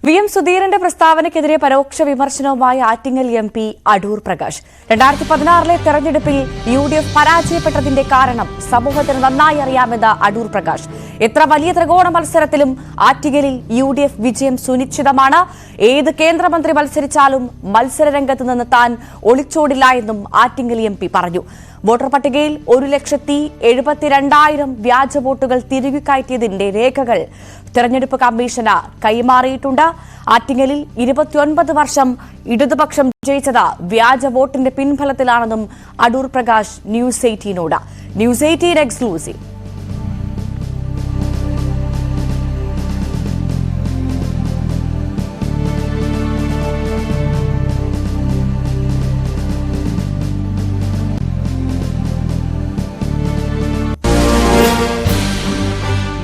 VM സുധീരന്റെ പ്രസ്താവനയ്ക്കെതിരെ പരോക്ഷ വിമർശനവുമായി Attingal MP Adoor Prakash. 2016 തെരഞ്ഞെടുപ്പിൽ UDF പരാജയപ്പെട്ടതിന്റെ കാരണം സമൂഹത്തിന് നന്നായി അറിയാമെന്ന് അടൂർ പ്രകാശ്. എത്ര വലിയ ത്രികോണ മത്സരത്തിലും ആറ്റിങ്ങലിൽ UDF വിജയം സുനിശ്ചിതമാണ്. ഏത് കേന്ദ്രമന്ത്രി മത്സരിച്ചാലും മത്സരരംഗത്ത് നിന്ന് താൻ ഒളിച്ചോടില്ല എന്നും ആറ്റിങ്ങൽ MP പറഞ്ഞു. വോട്ടർ പട്ടികയിൽ 1,72,000 വ്യാജ വോട്ടുകൾ തിരികെ കയറ്റിയതിന്റെ രേഖകൾ തെരഞ്ഞെടുപ്പ് കമ്മീഷന് കൈമാറിയിട്ടുണ്ട്. ആറ്റിങ്ങലിൽ 29 വർഷം ഇടതുപക്ഷം ജയിച്ചത് വ്യാജ വോട്ടിന്റെ പിൻഫലത്തിലാണെന്നും അടൂർ പ്രകാശ് ന്യൂസ് 18നോട്. News 18 exclusive.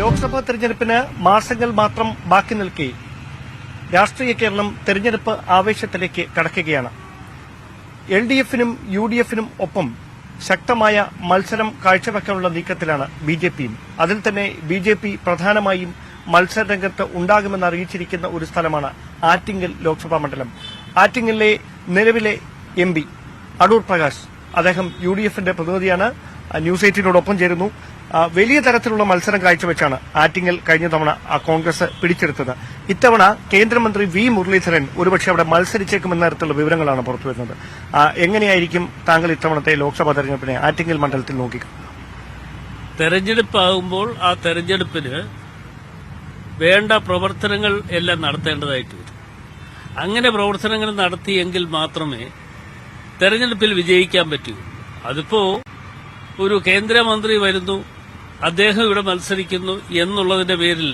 ലോക്സഭാ തെരഞ്ഞെടുപ്പിന് മാസങ്ങൾ മാത്രം ബാക്കി നിൽക്കെ രാഷ്ട്രീയ കേരളം തെരഞ്ഞെടുപ്പ് ആവേശത്തിലേക്ക് കടക്കുകയാണ്. LDFനും UDFനും ഒപ്പം ശക്തമായ മത്സരം കാഴ്ചവെക്കാനുള്ള നീക്കത്തിലാണ് BJPയും. അതിൽ തന്നെ BJP പ്രധാനമായും മത്സരരംഗത്ത് ഉണ്ടാകുമെന്ന് അറിയിച്ചിരിക്കുന്ന ഒരു സ്ഥലമാണ് ആറ്റിങ്ങൽ ലോക്സഭാ മണ്ഡലം. ആറ്റിങ്ങലിലെ നിലവിലെ MP അടൂർ പ്രകാശ്, അദ്ദേഹം UDFന്റെ പ്രതിനിധിയാണ്, ന്യൂസ് 18നോടൊപ്പം ചേരുന്നു. വലിയ തരത്തിലുള്ള മത്സരം കാഴ്ചവെച്ചാണ് ആറ്റിങ്ങൽ കഴിഞ്ഞ തവണ കോൺഗ്രസ് പിടിച്ചെടുത്തത്. ഇത്തവണ കേന്ദ്രമന്ത്രി V മുരളീധരൻ ഒരുപക്ഷെ അവിടെ മത്സരിച്ചേക്കുമെന്ന തരത്തിലുള്ള വിവരങ്ങളാണ് പുറത്തുവരുന്നത്. എങ്ങനെയായിരിക്കും താങ്കൾ ഇത്തവണത്തെ ലോക്സഭാ തെരഞ്ഞെടുപ്പിനെ ആറ്റിങ്ങൽ മണ്ഡലത്തിൽ നോക്കിക്കാണുന്നത്? തെരഞ്ഞെടുപ്പാകുമ്പോൾ ആ തെരഞ്ഞെടുപ്പിന് വേണ്ട പ്രവർത്തനങ്ങൾ എല്ലാം നടത്തേണ്ടതായിട്ട് വരും. അങ്ങനെ പ്രവർത്തനങ്ങൾ നടത്തിയെങ്കിൽ മാത്രമേ തെരഞ്ഞെടുപ്പിൽ വിജയിക്കാൻ പറ്റൂ. അതിപ്പോ ഒരു കേന്ദ്രമന്ത്രി വരുന്നു, അദ്ദേഹം ഇവിടെ മത്സരിക്കുന്നു എന്നുള്ളതിന്റെ പേരിൽ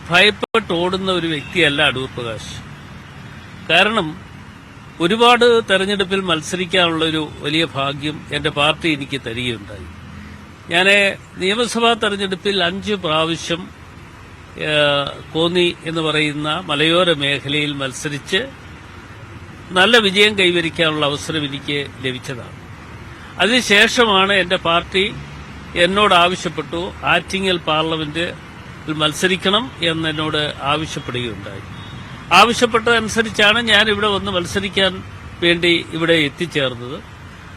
ഭയപ്പെട്ട് ഓടുന്ന ഒരു വ്യക്തിയല്ല അടൂർ പ്രകാശ്. കാരണം ഒരുപാട് തെരഞ്ഞെടുപ്പിൽ മത്സരിക്കാനുള്ളൊരു വലിയ ഭാഗ്യം എന്റെ പാർട്ടി എനിക്ക് തരികയുണ്ടായി. ഞാൻ നിയമസഭാ തെരഞ്ഞെടുപ്പിൽ 5 പ്രാവശ്യം കോന്നി എന്ന് പറയുന്ന മലയോര മേഖലയിൽ മത്സരിച്ച് നല്ല വിജയം കൈവരിക്കാനുള്ള അവസരം എനിക്ക് ലഭിച്ചതാണ്. അതിനുശേഷമാണ് എന്റെ പാർട്ടി എന്നോട് ആവശ്യപ്പെട്ടു ആറ്റിങ്ങൽ പാർലമെന്റിൽ മത്സരിക്കണം എന്നോട് ആവശ്യപ്പെടുകയുണ്ടായി. ആവശ്യപ്പെട്ടതനുസരിച്ചാണ് ഞാൻ ഇവിടെ വന്ന് മത്സരിക്കാൻ വേണ്ടി ഇവിടെ എത്തിച്ചേർന്നത്.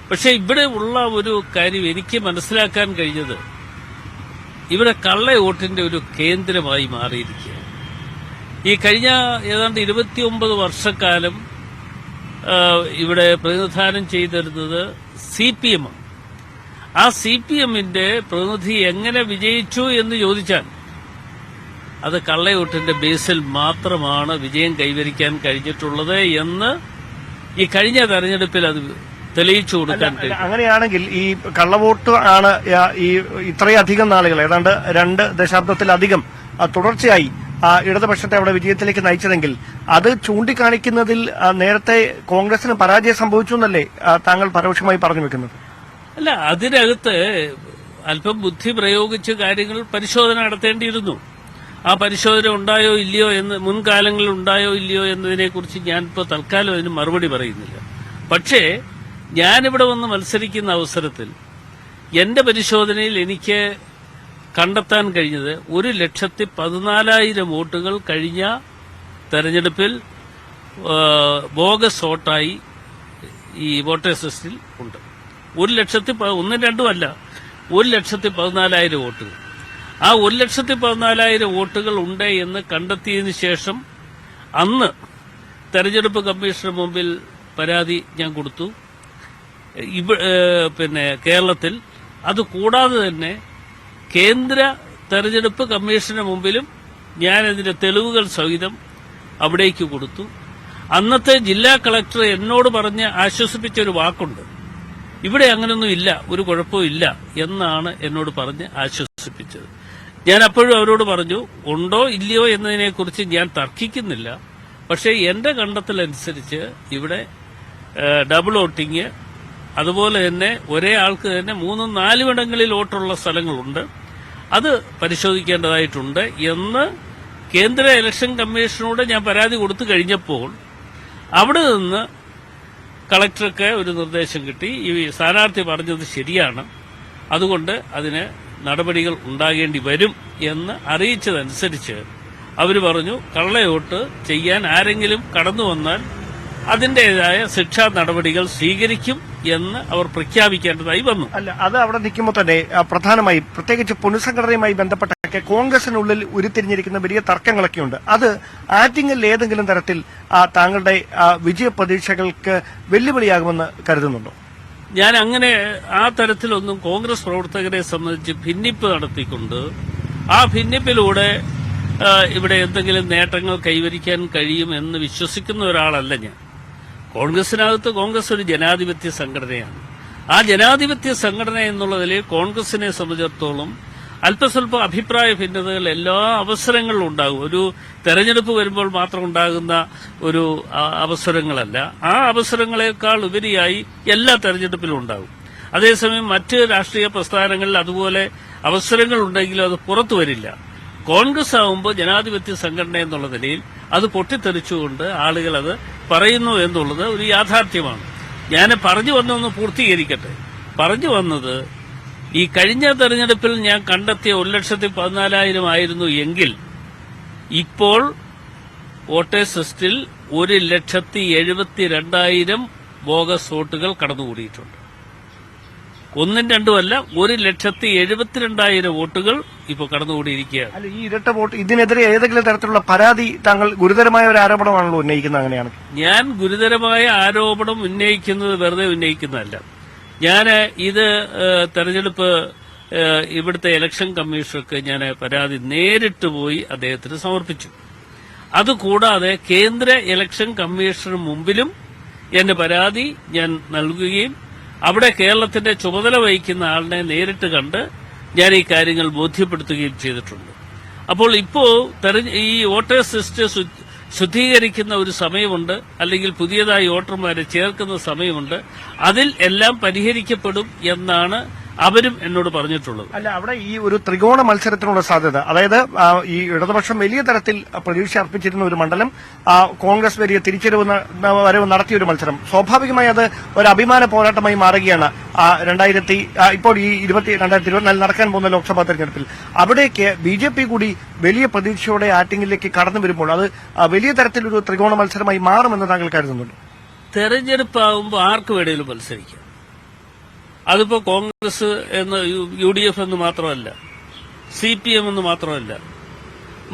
പക്ഷെ ഇവിടെ ഉള്ള ഒരു കാര്യം എനിക്ക് മനസ്സിലാക്കാൻ കഴിഞ്ഞത്, ഇവിടെ കള്ള വോട്ടിന്റെ ഒരു കേന്ദ്രമായി മാറിയിരിക്കുകയാണ്. ഈ കഴിഞ്ഞ ഏതാണ്ട് 29 വർഷക്കാലം ഇവിടെ പ്രതിനിധാനം ചെയ്തിരുന്നത് CPM. ആ CPMന്റെ പ്രതിനിധി എങ്ങനെ വിജയിച്ചു എന്ന് ചോദിച്ചാൽ അത് കള്ളവോട്ടിന്റെ ബേസിൽ മാത്രമാണ് വിജയം കൈവരിക്കാൻ കഴിഞ്ഞിട്ടുള്ളത് എന്ന് ഈ കഴിഞ്ഞ തെരഞ്ഞെടുപ്പിൽ അത് തെളിയിച്ചു കൊടുക്കാൻ കഴിയും. അങ്ങനെയാണെങ്കിൽ ഈ കള്ളവോട്ട് ആണ് ഈ ഇത്രയധികം നാളുകൾ, ഏതാണ്ട് 2 ദശാബ്ദത്തിലധികം തുടർച്ചയായി ഇടതുപക്ഷത്തെ അവിടെ വിജയത്തിലേക്ക് നയിച്ചതെങ്കിൽ അത് ചൂണ്ടിക്കാണിക്കുന്നതിൽ നേരത്തെ കോൺഗ്രസിന് പരാജയം സംഭവിച്ചു എന്നല്ലേ താങ്കൾ പരോക്ഷമായി പറഞ്ഞു വെക്കുന്നത്? അല്ല, അതിനകത്ത് അല്പം ബുദ്ധി പ്രയോഗിച്ച് കാര്യങ്ങൾ പരിശോധന നടത്തേണ്ടിയിരുന്നു. ആ പരിശോധന ഉണ്ടായോ ഇല്ലയോ എന്ന്, മുൻകാലങ്ങളിൽ ഉണ്ടായോ ഇല്ലയോ എന്നതിനെക്കുറിച്ച് ഞാനിപ്പോൾ തൽക്കാലം അതിന് മറുപടി പറയുന്നില്ല. പക്ഷേ ഞാനിവിടെ വന്ന് മത്സരിക്കുന്ന അവസരത്തിൽ എന്റെ പരിശോധനയിൽ എനിക്ക് കണ്ടെത്താൻ കഴിഞ്ഞത് 1,14,000 വോട്ടുകൾ കഴിഞ്ഞ തെരഞ്ഞെടുപ്പിൽ ബോഗസ് വോട്ടായി ഈ വോട്ടേഴ്സ് ലിസ്റ്റിൽ ഉണ്ട്. 1,14,000 വോട്ടുകൾ. ആ 1,14,000 വോട്ടുകൾ ഉണ്ട് എന്ന് കണ്ടെത്തിയതിനു ശേഷം അന്ന് തെരഞ്ഞെടുപ്പ് കമ്മീഷന് മുമ്പിൽ പരാതി ഞാൻ കൊടുത്തു. കേരളത്തിൽ അതുകൂടാതെ തന്നെ കേന്ദ്ര തെരഞ്ഞെടുപ്പ് കമ്മീഷന് മുമ്പിലും ഞാൻ ഇതിന്റെ തെളിവുകൾ സഹിതം അവിടേക്ക് കൊടുത്തു. അന്നത്തെ ജില്ലാ കളക്ടർ എന്നോട് പറഞ്ഞ് ആശ്വസിപ്പിച്ച ഒരു വാക്കുണ്ട്, ഇവിടെ അങ്ങനൊന്നും ഇല്ല, ഒരു കുഴപ്പവും ഇല്ല എന്നാണ് എന്നോട് പറഞ്ഞ് ആശ്വസിപ്പിച്ചത്. ഞാൻ അപ്പോഴും അവരോട് പറഞ്ഞു, ഉണ്ടോ ഇല്ലയോ എന്നതിനെക്കുറിച്ച് ഞാൻ തർക്കിക്കുന്നില്ല, പക്ഷേ എന്റെ കണ്ടെത്തലനുസരിച്ച് ഇവിടെ ഡബിൾ വോട്ടിംഗ്, അതുപോലെ തന്നെ ഒരേ ആൾക്ക് തന്നെ 3-4 ഇടങ്ങളിൽ വോട്ടുള്ള സ്ഥലങ്ങളുണ്ട്, അത് പരിശോധിക്കേണ്ടതായിട്ടുണ്ട് എന്ന് കേന്ദ്ര ഇലക്ഷൻ കമ്മീഷനോട് ഞാൻ പരാതി കൊടുത്തു കഴിഞ്ഞപ്പോൾ അവിടെ നിന്ന് കളക്ടർക്ക് ഒരു നിർദ്ദേശം കിട്ടി. ഈ സ്ഥാനാർത്ഥി പറഞ്ഞത് ശരിയാണ്, അതുകൊണ്ട് അതിന് നടപടികൾ ഉണ്ടാകേണ്ടി വരും എന്ന് അറിയിച്ചതനുസരിച്ച് അവർ പറഞ്ഞു കള്ളവോട്ട് ചെയ്യാൻ ആരെങ്കിലും കടന്നു വന്നാൽ അതിന്റേതായ ശിക്ഷാ നടപടികൾ സ്വീകരിക്കും എന്ന് അവർ പ്രഖ്യാപിക്കേണ്ടതായി വന്നു. അല്ല, അത് അവിടെ നിൽക്കുമ്പോൾ തന്നെ പ്രധാനമായും പ്രത്യേകിച്ച് പുനഃസംഘടനയുമായി ബന്ധപ്പെട്ടൊക്കെ കോൺഗ്രസിനുള്ളിൽ ഉരുത്തിരിഞ്ഞിരിക്കുന്ന വലിയ തർക്കങ്ങളൊക്കെയുണ്ട്. അത് ആറ്റിങ്ങൽ ഏതെങ്കിലും തരത്തിൽ താങ്കളുടെ വിജയ പ്രതീക്ഷകൾക്ക് വെല്ലുവിളിയാകുമെന്ന് കരുതുന്നുണ്ടോ? ഞാൻ അങ്ങനെ ആ തരത്തിലൊന്നും കോൺഗ്രസ് പ്രവർത്തകരെ സംബന്ധിച്ച് ഭിന്നിപ്പ് നടത്തിക്കൊണ്ട് ആ ഭിന്നിപ്പിലൂടെ ഇവിടെ എന്തെങ്കിലും നേട്ടങ്ങൾ കൈവരിക്കാൻ കഴിയും എന്ന് വിശ്വസിക്കുന്ന ഒരാളല്ല ഞാൻ. കോൺഗ്രസിനകത്ത് കോൺഗ്രസ് ഒരു ജനാധിപത്യ സംഘടനയാണ്. ആ ജനാധിപത്യ സംഘടന എന്നുള്ളതിൽ കോൺഗ്രസിനെ സംബന്ധിച്ചിടത്തോളം അല്പസ്വല്പം അഭിപ്രായ ഭിന്നതകൾ എല്ലാ അവസരങ്ങളിലും ഉണ്ടാകും. ഒരു തെരഞ്ഞെടുപ്പ് വരുമ്പോൾ മാത്രം ഉണ്ടാകുന്ന ഒരു അവസരങ്ങളല്ല, ആ അവസരങ്ങളെക്കാൾ ഉപരിയായി എല്ലാ തെരഞ്ഞെടുപ്പിലും ഉണ്ടാകും. അതേസമയം മറ്റ് രാഷ്ട്രീയ പ്രസ്ഥാനങ്ങളിൽ അതുപോലെ അവസരങ്ങൾ ഉണ്ടെങ്കിലും അത് പുറത്തു വരില്ല. കോൺഗ്രസ് ആവുമ്പോൾ ജനാധിപത്യ സംഘടന എന്നുള്ള നിലയിൽ അത് പൊട്ടിത്തെറിച്ചുകൊണ്ട് ആളുകൾ അത് പറയുന്നു എന്നുള്ളത് ഒരു യാഥാർത്ഥ്യമാണ്. ഞാൻ പറഞ്ഞു വന്നൊന്ന് പൂർത്തീകരിക്കട്ടെ. പറഞ്ഞു വന്നത്, ഈ കഴിഞ്ഞ തെരഞ്ഞെടുപ്പിൽ ഞാൻ കണ്ടെത്തിയ 1,14,000 ആയിരുന്നു എങ്കിൽ ഇപ്പോൾ വോട്ടേഴ്സ് ലിസ്റ്റിൽ 1,72,000 ബോഗസ് വോട്ടുകൾ കടന്നുകൂടിയിട്ടുണ്ട്. ഒന്നും രണ്ടുമല്ല, 1,72,000 വോട്ടുകൾ ഇപ്പോൾ കടന്നുകൂടിയിരിക്കുകയാണ്. അല്ല, ഈ ഇരട്ട വോട്ട് ഇതിനെതിരെ ഏതെങ്കിലും തരത്തിലുള്ള പരാതി താങ്കൾ ഗുരുതരമായ ഒരു ആരോപണമാണല്ലോ ഉന്നയിക്കുന്നത്? അങ്ങനെയാണ് ഞാൻ ഗുരുതരമായ ആരോപണം ഉന്നയിക്കുന്നത് വെറുതെ ഉന്നയിക്കുന്നതല്ല. ഞാൻ ഇത് തെരഞ്ഞെടുപ്പ് ഇവിടുത്തെ ഇലക്ഷൻ കമ്മീഷണർക്ക് ഞാൻ പരാതി നേരിട്ട് പോയി അദ്ദേഹത്തിന് സമർപ്പിച്ചു. അതുകൂടാതെ കേന്ദ്ര ഇലക്ഷൻ കമ്മീഷന് മുമ്പിലും എന്റെ പരാതി ഞാൻ നൽകുകയും അവിടെ കേരളത്തിന്റെ ചുമതല വഹിക്കുന്ന ആളിനെ നേരിട്ട് കണ്ട് ഞാൻ ഈ കാര്യങ്ങൾ ബോധ്യപ്പെടുത്തുകയും ചെയ്തിട്ടുണ്ട്. അപ്പോൾ ഇപ്പോ ഈ വോട്ടേഴ്സ് ലിസ്റ്റ് ശുദ്ധീകരിക്കുന്ന ഒരു സമയമുണ്ട്, അല്ലെങ്കിൽ പുതിയതായി വോട്ടർമാരെ ചേർക്കുന്ന സമയമുണ്ട്. അതിൽ എല്ലാം പരിഹരിക്കപ്പെടും എന്നാണ് അവരും എന്നോട് പറഞ്ഞിട്ടുള്ളത്. അല്ല, അവിടെ ഈ ഒരു ത്രികോണ മത്സരത്തിനുള്ള സാധ്യത, അതായത് ഈ ഇടതുപക്ഷം വലിയ തരത്തിൽ പ്രതീക്ഷ അർപ്പിച്ചിരുന്ന ഒരു മണ്ഡലം കോൺഗ്രസ് വലിയ വരവ് നടത്തിയ ഒരു മത്സരം, സ്വാഭാവികമായി അത് ഒരു അഭിമാന പോരാട്ടമായി മാറുകയാണ്. ഇപ്പോൾ ഈ 2024 നടക്കാൻ പോകുന്ന ലോക്സഭാ തെരഞ്ഞെടുപ്പിൽ അവിടേക്ക് BJP കൂടി വലിയ പ്രതീക്ഷയോടെ ആറ്റിങ്ങിലേക്ക് കടന്നു വരുമ്പോൾ അത് വലിയ തരത്തിലൊരു ത്രികോണ മത്സരമായി മാറുമെന്ന് താങ്കൾ കരുതുന്നുണ്ട്? തെരഞ്ഞെടുപ്പാകുമ്പോൾ ആർക്ക് വേണേലും മത്സരിക്കാം. അതിപ്പോ കോൺഗ്രസ് എന്ന് UDF എന്ന് മാത്രമല്ല, CPM എന്ന് മാത്രമല്ല,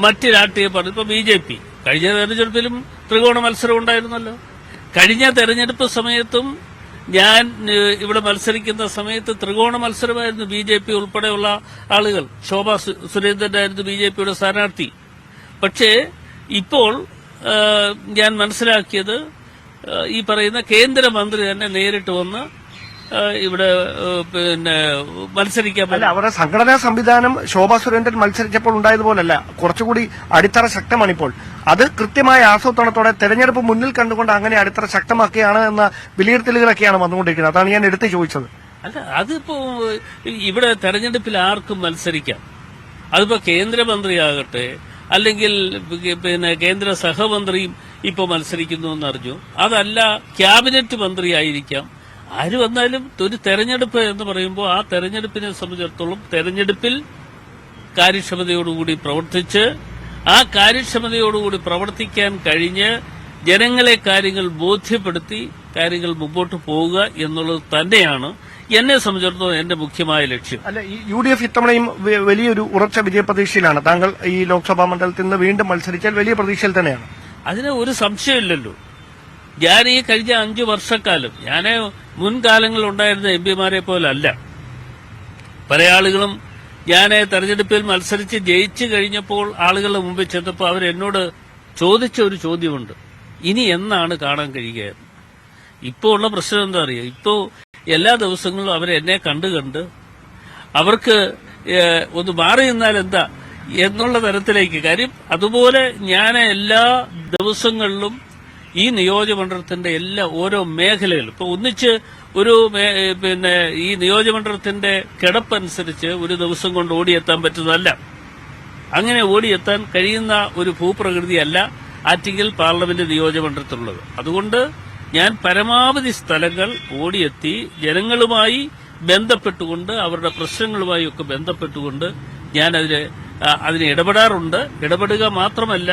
മറ്റ് രാഷ്ട്രീയ പാർട്ടി, ഇപ്പൊ BJP കഴിഞ്ഞ തെരഞ്ഞെടുപ്പിലും ത്രികോണ മത്സരം ഉണ്ടായിരുന്നല്ലോ. കഴിഞ്ഞ തെരഞ്ഞെടുപ്പ് സമയത്തും ഞാൻ ഇവിടെ മത്സരിക്കുന്ന സമയത്ത് ത്രികോണ മത്സരമായിരുന്നു. BJP ഉൾപ്പെടെയുള്ള ആളുകൾ, ശോഭാ സുരേന്ദ്രനായിരുന്നു BJPയുടെ സ്ഥാനാർത്ഥി. പക്ഷേ ഇപ്പോൾ ഞാൻ മനസ്സിലാക്കിയത് ഈ പറയുന്ന കേന്ദ്രമന്ത്രി തന്നെ നേരിട്ട് വന്ന് ഇവിടെ മത്സരിക്കാൻ അല്ല, അവരുടെ സംഘടനാ സംവിധാനം ശോഭാ സുരേന്ദ്രൻ മത്സരിച്ചപ്പോൾ ഉണ്ടായതുപോലല്ല, കുറച്ചുകൂടി അടിത്തറ ശക്തമാണിപ്പോൾ. അത് കൃത്യമായ ആസൂത്രണത്തോടെ തെരഞ്ഞെടുപ്പ് മുന്നിൽ കണ്ടുകൊണ്ട് അങ്ങനെ അടിത്തറ ശക്തമാക്കുകയാണ് എന്ന വിലയിരുത്തലുകളൊക്കെയാണ് വന്നുകൊണ്ടിരിക്കുന്നത്. അതാണ് ഞാൻ എടുത്ത് ചോദിച്ചത്. അല്ല, അതിപ്പോ ഇവിടെ തെരഞ്ഞെടുപ്പിൽ ആർക്കും മത്സരിക്കാം. അതിപ്പോ കേന്ദ്രമന്ത്രിയാകട്ടെ, അല്ലെങ്കിൽ കേന്ദ്ര സഹമന്ത്രിയും ഇപ്പോ മത്സരിക്കുന്നു എന്നറിഞ്ഞു. അതല്ല, ക്യാബിനറ്റ് മന്ത്രിയായിരിക്കാം. ആര് വന്നാലും ഒരു തെരഞ്ഞെടുപ്പ് എന്ന് പറയുമ്പോൾ ആ തെരഞ്ഞെടുപ്പിനെ സംബന്ധിച്ചിടത്തോളം തെരഞ്ഞെടുപ്പിൽ കാര്യക്ഷമതയോടുകൂടി പ്രവർത്തിച്ച് ആ കാര്യക്ഷമതയോടുകൂടി പ്രവർത്തിക്കാൻ കഴിഞ്ഞ് ജനങ്ങളെ കാര്യങ്ങൾ ബോധ്യപ്പെടുത്തി കാര്യങ്ങൾ മുമ്പോട്ട് പോവുക എന്നുള്ളത് തന്നെയാണ് എന്നെ സംബന്ധിച്ചിടത്തോളം എന്റെ മുഖ്യമായ ലക്ഷ്യം. അല്ല, ഈ UDF ഇത്തവണയും വലിയൊരു ഉറച്ച വിജയപ്രതീക്ഷയിലാണ്. താങ്കൾ ഈ ലോക്സഭാ മണ്ഡലത്തിൽ നിന്ന് വീണ്ടും മത്സരിച്ചാൽ വലിയ പ്രതീക്ഷയിൽ തന്നെയാണ്. അതിന് ഒരു സംശയമില്ലല്ലോ. ഞാൻ ഈ കഴിഞ്ഞ 5 വർഷക്കാലം ഞാൻ മുൻകാലങ്ങളിൽ ഉണ്ടായിരുന്ന MPമാരെ പോലല്ല. പല ആളുകളും ഞാൻ തെരഞ്ഞെടുപ്പിൽ മത്സരിച്ച് ജയിച്ചു കഴിഞ്ഞപ്പോൾ ആളുകളുടെ മുമ്പിൽ ചെന്നപ്പോൾ അവരെന്നോട് ചോദിച്ച ഒരു ചോദ്യമുണ്ട്, ഇനി എന്നാണ് കാണാൻ കഴിയുക? ഇപ്പോൾ ഉള്ള പ്രശ്നം എന്താ അറിയുക, ഇപ്പോൾ എല്ലാ ദിവസങ്ങളും അവരെന്നെ കണ്ട് അവർക്ക് ഒന്ന് മാറി നിന്നാൽ എന്താ എന്നുള്ള തരത്തിലേക്ക്. കാര്യം അതുപോലെ ഞാൻ എല്ലാ ദിവസങ്ങളിലും ഈ നിയോജകമണ്ഡലത്തിന്റെ ഓരോ മേഖലകളും ഇപ്പൊ ഒന്നിച്ച് ഒരു ഈ നിയോജകമണ്ഡലത്തിന്റെ കിടപ്പനുസരിച്ച് ഒരു ദിവസം കൊണ്ട് ഓടിയെത്താൻ പറ്റുന്നതല്ല. അങ്ങനെ ഓടിയെത്താൻ കഴിയുന്ന ഒരു ഭൂപ്രകൃതിയല്ല ആറ്റിങ്ങൽ പാർലമെന്റ് നിയോജകമണ്ഡലത്തിലുള്ളത്. അതുകൊണ്ട് ഞാൻ പരമാവധി സ്ഥലങ്ങൾ ഓടിയെത്തി ജനങ്ങളുമായി ബന്ധപ്പെട്ടുകൊണ്ട് അവരുടെ പ്രശ്നങ്ങളുമായി ഒക്കെ ബന്ധപ്പെട്ടുകൊണ്ട് ഞാൻ അതിനെ അതിന് ഇടപെടാറുണ്ട്. ഇടപെടുക മാത്രമല്ല,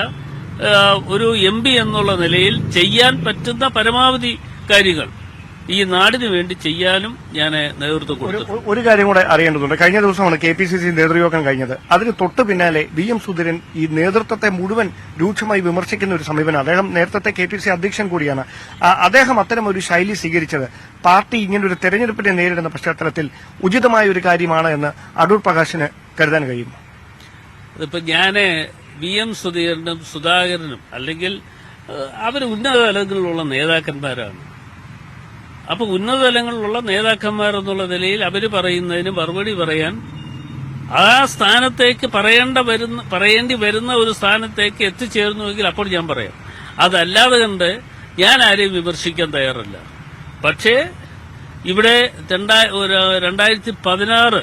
ഒരു MP എന്നുള്ള നിലയിൽ ചെയ്യാൻ പറ്റുന്ന പരമാവധി കാര്യങ്ങൾ ഈ നാടിനു വേണ്ടി ചെയ്യാനും ഞാൻ നേതൃത്വം കൊടുത്തു. ഒരു കാര്യം കൂടെ അറിയേണ്ടതുണ്ട്. കഴിഞ്ഞ ദിവസമാണ് KPCC നേതൃയോഗം കഴിഞ്ഞത്. അതിന് തൊട്ടു പിന്നാലെ VM സുധീരൻ ഈ നേതൃത്വത്തെ മുഴുവൻ രൂക്ഷമായി വിമർശിക്കുന്ന ഒരു സമീപനം. അദ്ദേഹം നേരത്തെ KPCC അധ്യക്ഷൻ കൂടിയാണ്. അദ്ദേഹം അത്തരം ഒരു ശൈലി സ്വീകരിച്ചത് പാർട്ടി ഇങ്ങനൊരു തെരഞ്ഞെടുപ്പിനെ നേരിടുന്ന പശ്ചാത്തലത്തിൽ ഉചിതമായ ഒരു കാര്യമാണ് എന്ന് അടൂർ പ്രകാശിന് കരുതാൻ കഴിയും. അതിപ്പോ ഞാന് VM സുധീരനും സുധാകരനും അല്ലെങ്കിൽ അവർ ഉന്നത തലങ്ങളിലുള്ള നേതാക്കന്മാരാണ്. അപ്പൊ ഉന്നത തലങ്ങളിലുള്ള നേതാക്കന്മാരെന്നുള്ള നിലയിൽ അവർ പറയുന്നതിന് മറുപടി പറയാൻ ആ സ്ഥാനത്തേക്ക് പറയേണ്ടി വരുന്ന ഒരു സ്ഥാനത്തേക്ക് എത്തിച്ചേർന്നുവെങ്കിൽ അപ്പോൾ ഞാൻ പറയാം. അതല്ലാതെ കണ്ട് ഞാൻ ആരെയും വിമർശിക്കാൻ തയ്യാറല്ല. പക്ഷേ ഇവിടെ 2016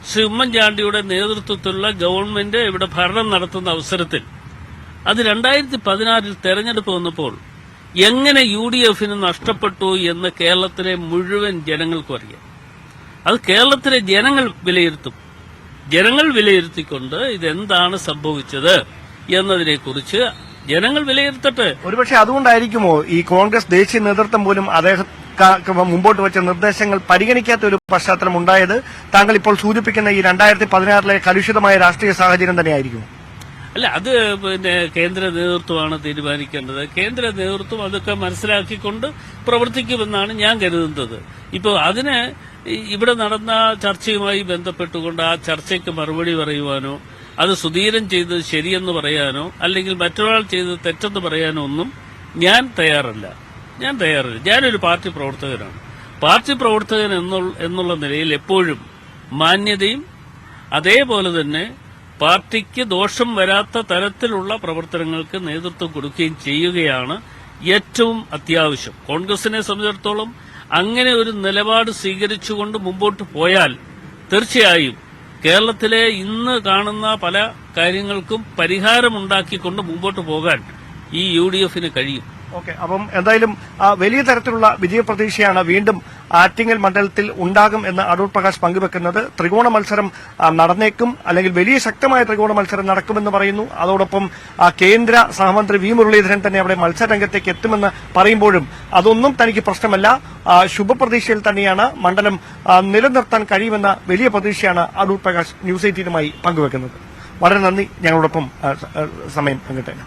ശ്രീ ഉമ്മൻചാണ്ടിയുടെ നേതൃത്വത്തിലുള്ള ഗവൺമെന്റ് ഇവിടെ ഭരണം നടത്തുന്ന അവസരത്തിൽ അത് 2016 തെരഞ്ഞെടുപ്പ് വന്നപ്പോൾ എങ്ങനെ UDFന് നഷ്ടപ്പെട്ടു എന്ന് കേരളത്തിലെ മുഴുവൻ ജനങ്ങൾക്കും അറിയാം. അത് കേരളത്തിലെ ജനങ്ങൾ വിലയിരുത്തും. ജനങ്ങൾ വിലയിരുത്തിക്കൊണ്ട് ഇതെന്താണ് സംഭവിച്ചത് എന്നതിനെക്കുറിച്ച് ജനങ്ങൾ വിലയിരുത്തട്ടെ. ഒരുപക്ഷെ അതുകൊണ്ടായിരിക്കുമോ ഈ കോൺഗ്രസ് ദേശീയ നേതൃത്വം പോലും അദ്ദേഹം മുമ്പോട്ട് വെച്ച നിർദ്ദേശങ്ങൾ പരിഗണിക്കാത്ത ഒരു പശ്ചാത്തലം ഉണ്ടായത് താങ്കൾ ഇപ്പോൾ സൂചിപ്പിക്കുന്ന ഈ 2016 കലുഷിതമായ രാഷ്ട്രീയ സാഹചര്യം തന്നെയായിരിക്കും? അല്ല, അത് കേന്ദ്ര നേതൃത്വമാണ് തീരുമാനിക്കേണ്ടത്. കേന്ദ്ര നേതൃത്വം അതൊക്കെ മനസ്സിലാക്കിക്കൊണ്ട് പ്രവർത്തിക്കുമെന്നാണ് ഞാൻ കരുതുന്നത്. ഇപ്പോൾ അതിന് ഇവിടെ നടന്ന ചർച്ചയുമായി ബന്ധപ്പെട്ടുകൊണ്ട് ആ ചർച്ചയ്ക്ക് മറുപടി പറയുവാനോ അത് സുധീരൻ ചെയ്തത് ശരിയെന്ന് പറയാനോ അല്ലെങ്കിൽ മറ്റൊരാൾ ചെയ്തത് തെറ്റെന്ന് പറയാനോ ഒന്നും ഞാൻ തയ്യാറല്ല. ഞാനൊരു പാർട്ടി പ്രവർത്തകനാണ്. പാർട്ടി പ്രവർത്തകൻ എന്നുള്ള നിലയിൽ എപ്പോഴും മാന്യതയും അതേപോലെ തന്നെ പാർട്ടിക്ക് ദോഷം വരാത്ത തരത്തിലുള്ള പ്രവർത്തനങ്ങൾക്ക് നേതൃത്വം കൊടുക്കുകയും ചെയ്യുകയാണ് ഏറ്റവും അത്യാവശ്യം. കോൺഗ്രസിനെ സംബന്ധിച്ചിടത്തോളം അങ്ങനെ ഒരു നിലപാട് സ്വീകരിച്ചുകൊണ്ട് മുമ്പോട്ട് പോയാൽ തീർച്ചയായും കേരളത്തിലെ ഇന്ന് കാണുന്ന പല കാര്യങ്ങൾക്കും പരിഹാരമുണ്ടാക്കിക്കൊണ്ട് മുമ്പോട്ട് പോകാൻ ഈ UDFന് കഴിയും. ഓക്കെ, അപ്പം എന്തായാലും വലിയ തരത്തിലുള്ള വിജയപ്രതീക്ഷയാണ് വീണ്ടും ആറ്റിങ്ങൽ മണ്ഡലത്തിൽ ഉണ്ടാകും എന്ന് അടൂർ പ്രകാശ് പങ്കുവെക്കുന്നത്. ത്രികോണ മത്സരം നടന്നേക്കും, അല്ലെങ്കിൽ വലിയ ശക്തമായ ത്രികോണ മത്സരം നടക്കുമെന്ന് പറയുന്നു. അതോടൊപ്പം കേന്ദ്ര സഹമന്ത്രി V മുരളീധരൻ തന്നെ അവിടെ മത്സരരംഗത്തേക്ക് എത്തുമെന്ന് പറയുമ്പോഴും അതൊന്നും തനിക്ക് പ്രശ്നമല്ല. ശുഭപ്രതീക്ഷയിൽ തന്നെയാണ് മണ്ഡലം നിലനിർത്താൻ കഴിയുമെന്ന വലിയ പ്രതീക്ഷയാണ് അടൂർ പ്രകാശ് ന്യൂസ് 18 പങ്കുവെക്കുന്നത്. വളരെ നന്ദി ഞങ്ങളോടൊപ്പം സമയം പങ്കിട്ടതിന്.